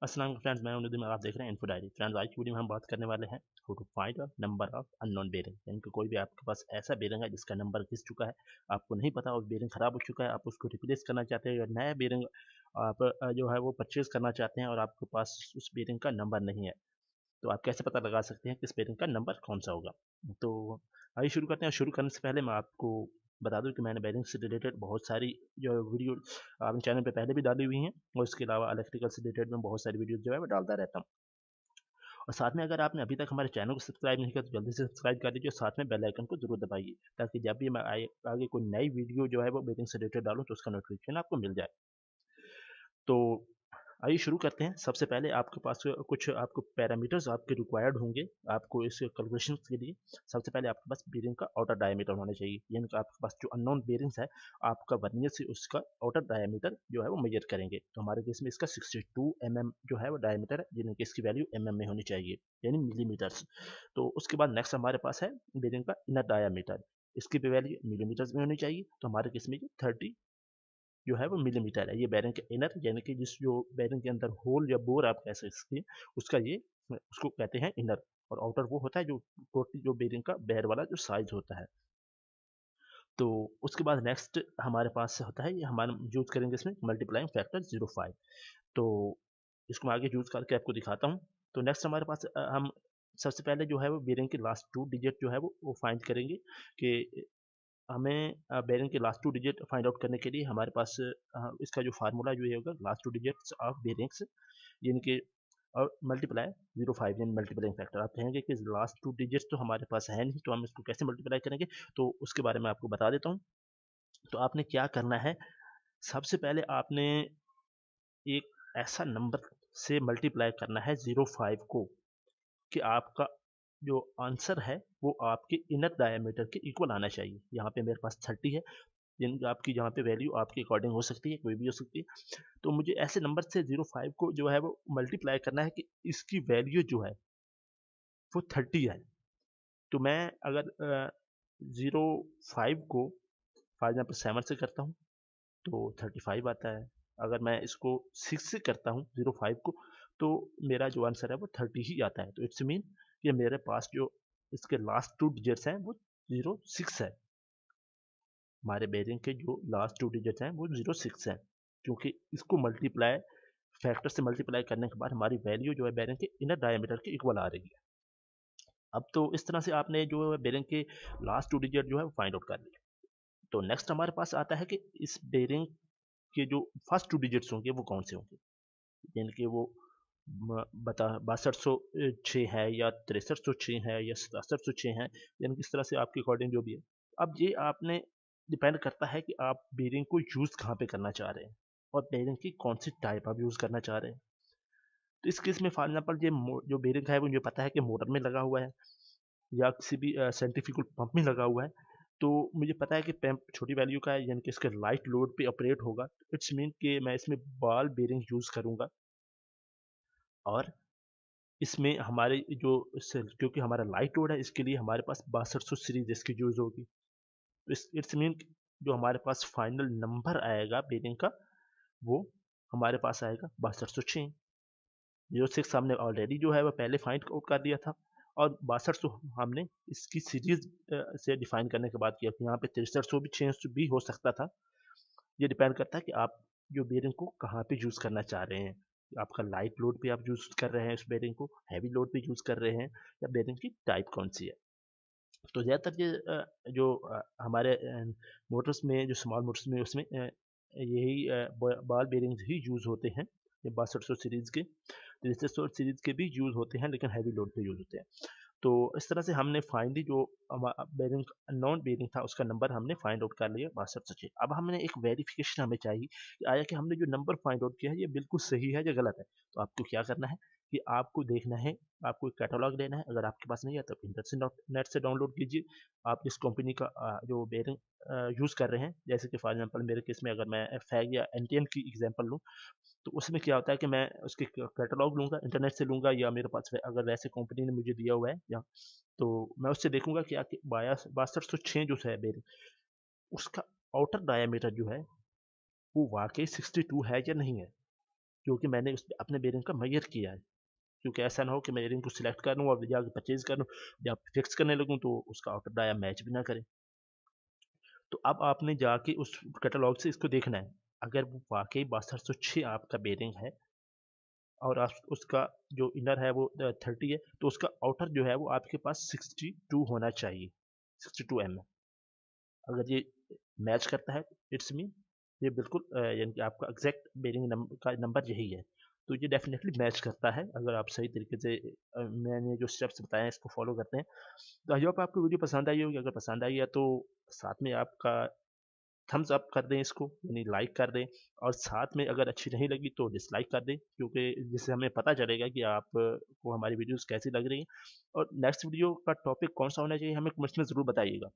अस्सलाम फ्रेंड्स, मैं उन्नति में आप देख रहे हैं इन्फो डायरी। फ्रेंड्स, आज की वीडियो में हम बात करने वाले हैं how to find a number of unknown bearing. यानी कि कोई भी आपके पास ऐसा बेरिंग है जिसका नंबर घिस चुका है, आपको नहीं पता वो बेरिंग खराब हो चुका है, आप उसको रिप्लेस करना चाहते हैं या नया बेरिंग आप जो है वो परचेज करना चाहते हैं और आपके पास उस बेरिंग का नंबर नहीं है, तो आप कैसे पता लगा सकते हैं कि इस बेरिंग का नंबर कौन सा होगा। तो आइए शुरू करते हैं। शुरू करने से पहले मैं आपको बता दूं कि मैंने बेरिंग से रिलेटेड बहुत सारी जो वीडियो अपने चैनल पे पहले भी डाली हुई हैं और इसके अलावा इलेक्ट्रिकल से रिलेटेड में बहुत सारी वीडियो जो है वो डालता रहता हूँ। और साथ में अगर आपने अभी तक हमारे चैनल को सब्सक्राइब नहीं किया तो जल्दी से सब्सक्राइब कर लीजिए और साथ में बेल आइकन को जरूर दबाइए ताकि जब भी मैं आगे कोई नई वीडियो जो है वो बेरिंग से रिलेटेड डालूँ तो उसका नोटिफिकेशन आपको मिल जाए। तो आइए शुरू करते हैं। सबसे पहले आपके पास कुछ आपको पैरामीटर्स आपके रिक्वायर्ड होंगे आपको इस कैलकुलेशन के लिए। सबसे पहले आपके पास बेरिंग का आउटर डायमीटर होना चाहिए, यानी कि आपके पास जो अननोन बेरिंग्स है आपका वर्नियर से उसका आउटर डायमीटर जो है वो मेजर करेंगे। तो हमारे केस में इसका 62 mm जो है वो डायमीटर है, यानी कि इसकी वैल्यू mm में होनी चाहिए, यानी मिलीमीटर्स। तो उसके बाद नेक्स्ट हमारे पास है बेरिंग का इनर डायमीटर, इसकी भी वैल्यू मिलीमीटर्स में होनी चाहिए। तो हमारे केस में 30 जो है वो मिलीमीटर है। ये बैरिंग के इनर यानी कि जिस जो बैरिंग के अंदर होल या बोर आप कह सकते हैं उसका ये उसको कहते हैं इनर। और आउटर वो होता है जो टोटली जो बैरिंग का बैर वाला जो साइज होता है। तो उसके बाद नेक्स्ट हमारे पास से होता है ये हमारे यूज करेंगे इसमें मल्टीप्लाइंग फैक्टर 0.5। तो इसको मैं आगे यूज करके आपको दिखाता हूँ। तो नेक्स्ट हमारे पास हम सबसे पहले जो है वो बेरिंग के लास्ट 2 डिजिट जो है वो फाइंड करेंगे कि हमें बेरिंग के लास्ट 2 डिजिट फाइंड आउट करने के लिए हमारे पास इसका जो फार्मूला जो ये होगा लास्ट 2 डिजिट्स ऑफ बेरिंग्स, यानी कि और मल्टीप्लाई 0.5 यानी मल्टीप्लाइंग फैक्टर। आप कहेंगे कि लास्ट 2 डिजिट्स तो हमारे पास है नहीं तो हम इसको कैसे मल्टीप्लाई करेंगे, तो उसके बारे में आपको बता देता हूँ। तो आपने क्या करना है, सबसे पहले आपने एक ऐसा नंबर से मल्टीप्लाई करना है 0.5 को कि आपका जो आंसर है वो आपके इनर डायमीटर के इक्वल आना चाहिए। यहाँ पे मेरे पास 30 है, यानी आपकी जहाँ पे वैल्यू आपके अकॉर्डिंग हो सकती है, कोई भी हो सकती है। तो मुझे ऐसे नंबर से 0.5 को जो है वो मल्टीप्लाई करना है कि इसकी वैल्यू जो है वो 30 है। तो मैं अगर 0.5 को फॉर एग्जाम्पल 7 से करता हूँ तो 35 आता है। अगर मैं इसको 6 से करता हूँ 0.5 को तो मेरा जो आंसर है वो 30 ही आता है। तो इट्स मीन कि मेरे पास जो इसके लास्ट 2 डिजिट्स हैं वो 06 है। हमारे बेरिंग के जो लास्ट 2 डिजिट हैं वो 06 है, क्योंकि इसको मल्टीप्लाई फैक्टर से मल्टीप्लाई करने के बाद हमारी वैल्यू जो है बेरिंग के इनर डायमीटर के इक्वल आ रही है। अब तो इस तरह से आपने जो है बेरिंग के लास्ट 2 डिजिट जो है वो फाइंड आउट कर लिया। तो नेक्स्ट हमारे पास आता है कि इस बेरिंग के जो फर्स्ट 2 डिजिट्स होंगे वो कौन से होंगे, यानी कि वो बता 6206 है या 6306 है या 6706 है, यानी कि इस तरह से आपके अकॉर्डिंग जो भी है। अब ये आपने डिपेंड करता है कि आप बेरिंग को यूज़ कहाँ पे करना चाह रहे हैं और बेरिंग की कौन सी टाइप आप यूज़ करना चाह रहे हैं। तो इस केस में फॉर एग्जाम्पल ये जो बेरिंग है वो मुझे पता है कि मोटर में लगा हुआ है या किसी भी सेंट्रीफ्यूगल पंप में लगा हुआ है। तो मुझे पता है कि पंप छोटी वैल्यू का है, यानी कि इसके लाइट लोड पे ऑपरेट होगा। इट्स मीन कि मैं इसमें बॉल बेरिंग यूज़ करूँगा और इसमें हमारे जो क्योंकि हमारा लाइट लोड है इसके लिए हमारे पास 6200 सीरीज इसकी यूज़ होगी। तो इट्स मीन जो हमारे पास फाइनल नंबर आएगा बेरिंग का वो हमारे पास आएगा 6206। 06 हमने ऑलरेडी जो है वो पहले फाइंड आउट कर दिया था और 6200 हमने इसकी सीरीज से डिफाइन करने के बाद किया कि यहाँ पे 6300 भी 600 भी हो सकता था। ये डिपेंड करता है कि आप जो बेरिंग को कहाँ पे यूज़ करना चाह रहे हैं। आपका लाइट लोड पे आप यूज़ कर रहे हैं इस बेरिंग को, हैवी लोड पे यूज़ कर रहे हैं या बेरिंग की टाइप कौन सी है। तो ज़्यादातर ये जो हमारे मोटर्स में जो स्मॉल मोटर्स में उसमें यही बॉल बेरिंग्स ही यूज़ होते हैं। ये 6200 सीरीज़ के, 6300 सीरीज़ के भी यूज़ होते हैं लेकिन हैवी लोड पे यूज़ होते हैं। तो इस तरह से हमने फाइनली जो बेरिंग नॉन बेरिंग था उसका नंबर हमने फाइंड आउट कर लिया 6206। अब हमने एक वेरिफिकेशन हमें चाहिए कि आया कि हमने जो नंबर फाइंड आउट किया है ये बिल्कुल सही है या गलत है। तो आपको क्या करना है कि आपको देखना है, आपको एक कैटलॉग लेना है। अगर आपके पास नहीं है तो नेट से डाउनलोड कीजिए। आप जिस कंपनी का जो बेरिंग यूज़ कर रहे हैं, जैसे कि फॉर एग्जांपल मेरे केस में अगर मैं फैग या एनटीएम की एग्जांपल लूँ तो उसमें क्या होता है कि मैं उसके कैटलॉग लूँगा, इंटरनेट से लूँगा या मेरे पास अगर वैसे कंपनी ने मुझे दिया हुआ है या तो मैं उससे देखूँगा कि आके 6206 जो है बेरिंग उसका आउटर डायमीटर जो है वो वाक़ई 62 है या नहीं है। क्योंकि मैंने उस अपने बेरिंग का मेजर किया है। क्योंकि ऐसा ना हो कि मैं बेरिंग को सिलेक्ट कर लूँ और जाके परचेज़ कर लूँ या फिक्स करने लगूँ तो उसका आउटर डाया मैच भी ना करे। तो अब आपने जाके उस कैटलॉग से इसको देखना है। अगर वो वाक़ई 6206 आपका बेरिंग है और आप उसका जो इनर है वो 30 है, तो उसका आउटर जो है वो आपके पास 62 होना चाहिए, 62 mm। अगर ये मैच करता है, इट्स मीन ये बिल्कुल यानी कि आपका एग्ज़ैक्ट बेरिंग का नंबर यही है। तो ये डेफ़िनेटली मैच करता है अगर आप सही तरीके से मैंने जो स्टेप्स बताए हैं इसको फ़ॉलो करते हैं। तो आई होप आपको वीडियो पसंद आई होगी। अगर पसंद आई है तो साथ में आपका थम्स अप कर दें इसको, यानी लाइक कर दें, और साथ में अगर अच्छी नहीं लगी तो डिसलाइक कर दें, क्योंकि जिससे हमें पता चलेगा कि आप को हमारी वीडियोस कैसी लग रही हैं। और नेक्स्ट वीडियो का टॉपिक कौन सा होना चाहिए हमें कमेंट्स में ज़रूर बताइएगा,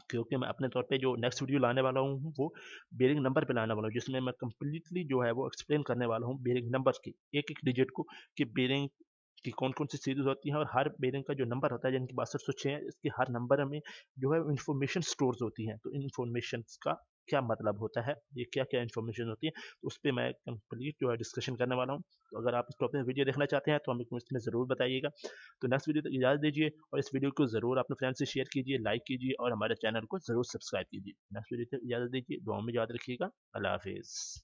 क्योंकि मैं अपने तौर पे जो नेक्स्ट वीडियो लाने वाला हूँ वो बेरिंग नंबर पे लाने वाला हूँ, जिसमें मैं कंप्लीटली जो है वो एक्सप्लेन करने वाला हूँ बेरिंग नंबर्स की एक एक डिजिट को, कि बेरिंग की कौन कौन सी सीरीज होती हैं और हर बेरिंग का जो नंबर होता है, यानी कि 6206 है, इसके हर नंबर में जो है इंफॉर्मेशन स्टोर्स होती हैं। तो इन इंफॉर्मेशन का क्या मतलब होता है, ये क्या क्या इन्फॉर्मेशन होती है, तो उस पर मैं कंप्लीट जो है डिस्कशन करने वाला हूँ। तो अगर आप इस टॉपिक में वीडियो देखना चाहते हैं तो हमें कमेंट्स में ज़रूर बताइएगा। तो नेक्स्ट वीडियो तक इजाज़त दीजिए और इस वीडियो को ज़रूर अपने फ्रेंड्स से शेयर कीजिए, लाइक कीजिए और हमारे चैनल को ज़रूर सब्सक्राइब कीजिए। नेक्स्ट वीडियो तक इजाज़त दीजिए, दुआ में याद रखिएगा। अल्लाह हाफिज़।